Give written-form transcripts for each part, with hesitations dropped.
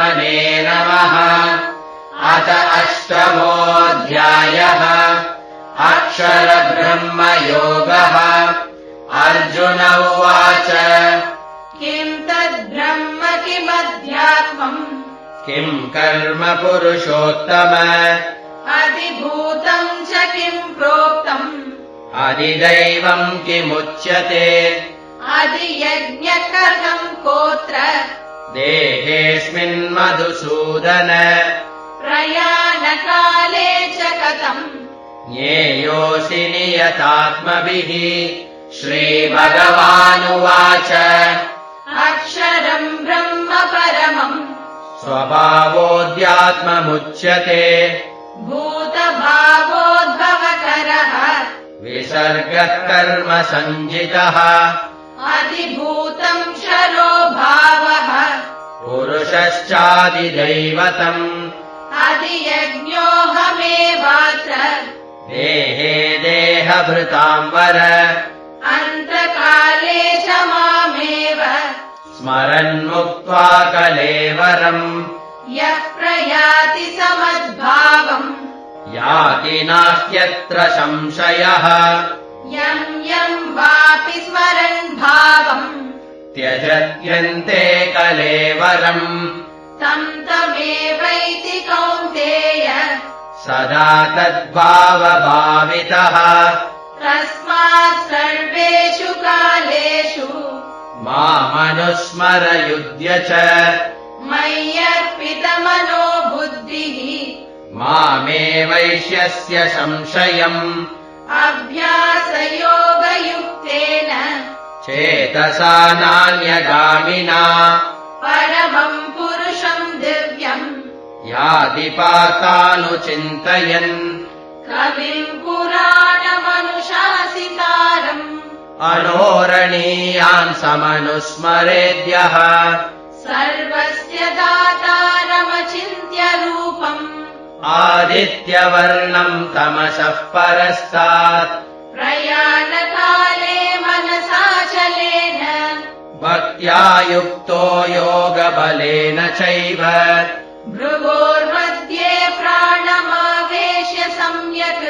परमात्मने नमः। अथ अष्टमोऽध्यायः। अक्षरब्रह्मयोगः। अर्जुन उवाच किं तद्ब्रह्म किमध्यात्मम् किं कर्म पुरुषोत्तम अधिभूतं च किं प्रोक्तम् अधिदैवम् किमुच्यते अधियज्ञः कथं कोत्र देहेऽस्मिन् मधुसूदन प्रयाणकाले च कथम् ज्ञेयोऽसि नियतात्मभिः। श्रीभगवानुवाच अक्षरम् ब्रह्म परमम् स्वभावोऽध्यात्ममुच्यते भूतभावोद्भवकरः विसर्गः कर्म सञ्जितः अधिभूतं क्षरो भावः पुरुषश्चादिदैवतम् अधियज्ञोऽहमेवात्र देहे देहभृताम् वर अन्तकाले च मामेव स्मरन्मुक्त्वा कलेवरम् यः प्रयाति समद्भावम् याति नास्त्यत्र संशयः यं यं वापि स्मरन् भावम् त्यजत्यन्ते कलेवरम् तं तमेवैति कौन्तेय सदा तद्भावभावितः तस्मात् सर्वेषु कालेषु मामनुस्मरयुध्य च मय्यर्पितमनो बुद्धिः मामे वैश्यस्य संशयम् अभ्यासयोगयुक्तेन चेतसा नान्यगामिना परमम् पुरुषम् दिव्यम् याति पार्थानुचिन्तयन् कविम् पुराणमनुशासितारम् अनोरणीयान् समनुस्मरेद्यः सर्वस्य दातारमचिन्त्य रूपम् आदित्यवर्णम् तमसः परस्तात् प्रयाणकाले मनसाचलेन भक्त्या युक्तो योगबलेन चैव भृगोर्मध्ये प्राणमावेश्य सम्यक्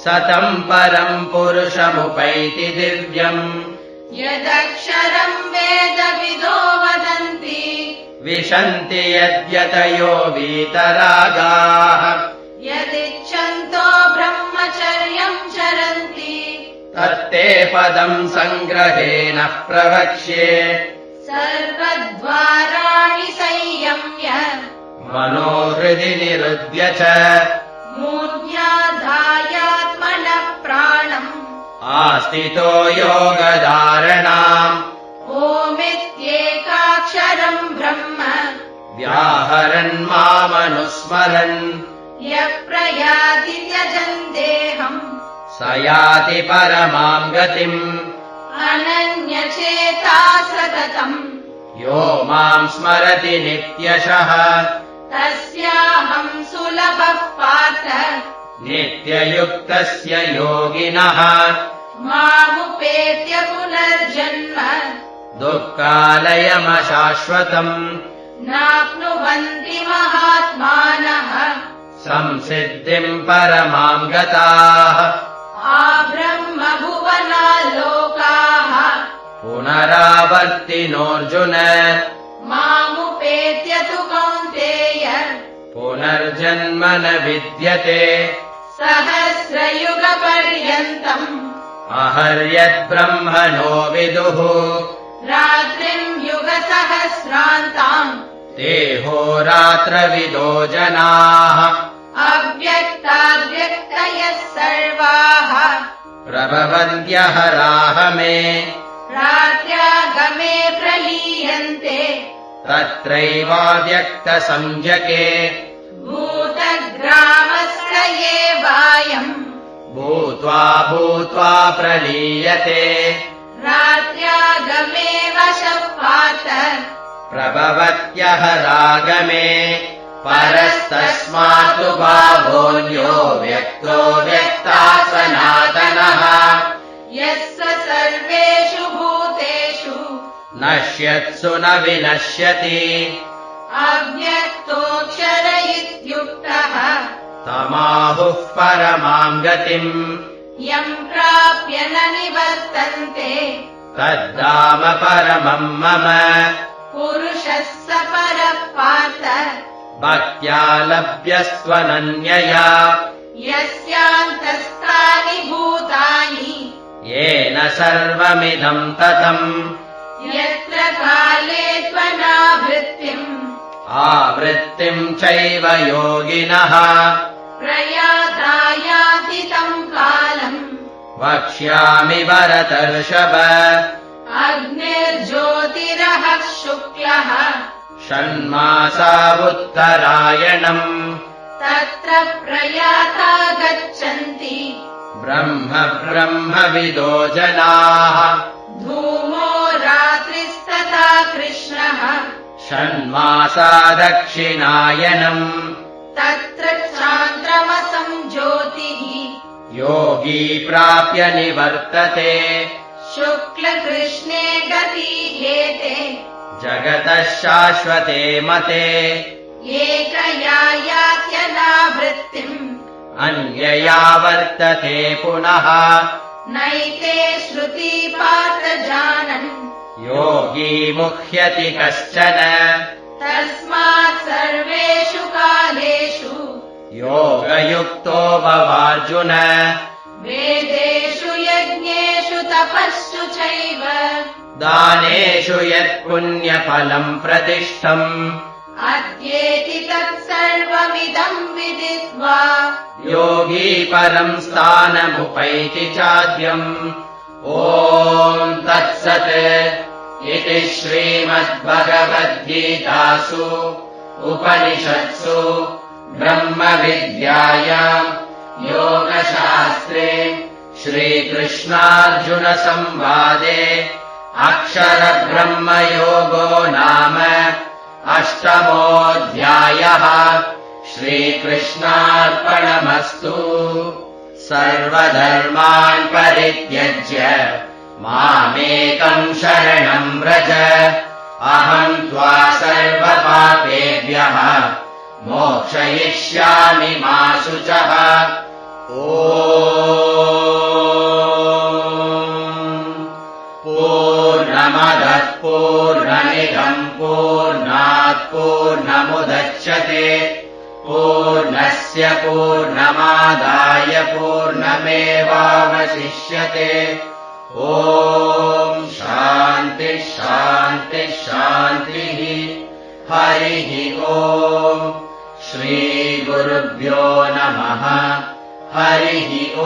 सतम् परम् पुरुषमुपैति दिव्यम् यदक्षरम् वेदविदो वदन्ति विशन्ति यद्यतयो वीतरागाः यदिच्छन्तो ब्रह्मचर्यम् चरन्ति तत्ते पदम् सङ्ग्रहेण प्रवक्ष्ये सर्वद्वाराणि संयम्य मनोहृदि निरुध्य च मूर्ध्याधायात्मनः प्राणम् आस्थितो योगधारणाम् ओमित्येकाक्षरम् ब्रह्म व्याहरन् मामनुस्मरन् यः प्रयाति त्यजन् देहम् स याति परमाम् गतिम् अनन्यचेता सततम् यो माम् स्मरति नित्यशः तस्याहम् सुलभः पार्थ नित्ययुक्तस्य योगिनः मामुपेत्य पुनर्जन्म दुःखालयमशाश्वतम् नाप्नुवन्ति महात्मानः संसिद्धिम् परमाम् गताः आब्रह्मभुवनाल्लोकाः पुनरावर्तिनोऽर्जुन मामुपेत्य तु कौन्तेय पुनर्जन्म न विद्यते सहस्रयुगपर्यन्तम् अहर्यद्ब्रह्मणो विदुः रात्रिम् युगसहस्रान्ताम् देहोरात्रविदो जनाः अव्यक्ताद्व्यक्तयः सर्वाः प्रभवन्त्यहराहमे रात्र्यागमे प्रलीयन्ते तत्रैवाव्यक्तसंज्ञके भूतग्रामस्य एवायम् भूत्वा भूत्वा प्रलीयते रात्र्यागमे वशः पार्थ प्रभवत्यहरागमे परस्तस्मात् भावोऽन्यो व्यक्तो व्यक्तात् सनातनः यस्य सर्वेषु भूतेषु नश्यत्सु न विनश्यति अव्यक्तः तमाहुः परमाम् गतिम् यम् प्राप्य न निवर्तन्ते तद्धाम परमम् मम पुरुषः स परः पार्थ भक्त्या लभ्यस्त्वनन्यया यस्यान्तस्थानि भूतानि येन सर्वमिदम् ततम् यत्र काले त्वनावृत्तिम् आवृत्तिम् चैव योगिनः प्रयाता याति तम् कालम् वक्ष्यामि भरतर्षभ अग्निर्ज्योतिरः शुक्लः षण्मासावुत्तरायणम् तत्र प्रयाता गच्छन्ति ब्रह्मविदो जनाः धूमो रात्रिस्तथा कृष्णः षण्मासा दक्षिणायनम् तत्र चान्द्रमसम् ज्योतिः योगी प्राप्य निवर्तते शुक्लकृष्णे गतीहेते जगतः शाश्वते मते एकया यात्यनावृत्तिम् अन्यया वर्तते पुनः नैते श्रुति पार्थ जानन् योगी मुह्यति कश्चन तस्मात् सर्वेषु कालेषु योगयुक्तो भवार्जुन वेदेषु यज्ञेषु तपस्सु चैव दानेषु यत्पुण्यफलम् प्रतिष्ठम् अद्येति तत्सर्वमिदम् विदित्वा योगी परम् स्थानमुपैति चाद्यम् ॐ तत्सत् इति श्रीमद्भगवद्गीतासु उपनिषत्सु ब्रह्मविद्यायाम् योगशास्त्रे श्रीकृष्णार्जुनसंवादे अक्षरब्रह्मयोगो नाम अष्टमोऽध्यायः श्रीकृष्णार्पणमस्तु सर्वधर्मान् परित्यज्य मामेकम् शरणम् व्रज अहम् त्वा सर्वपापेभ्यः मोक्षयिष्यामि मा शुचः ॐ पूर्णमदः पूर्णमिदम् पूर्णात् पूर्णमुदच्यते पूर्णस्य पूर्णमादाय पूर्णमेवावशिष्यते ॐ शान्तिः शान्तिः शान्तिः हरिः ॐ श्रीगुरुभ्यो नमः हरिः ॐ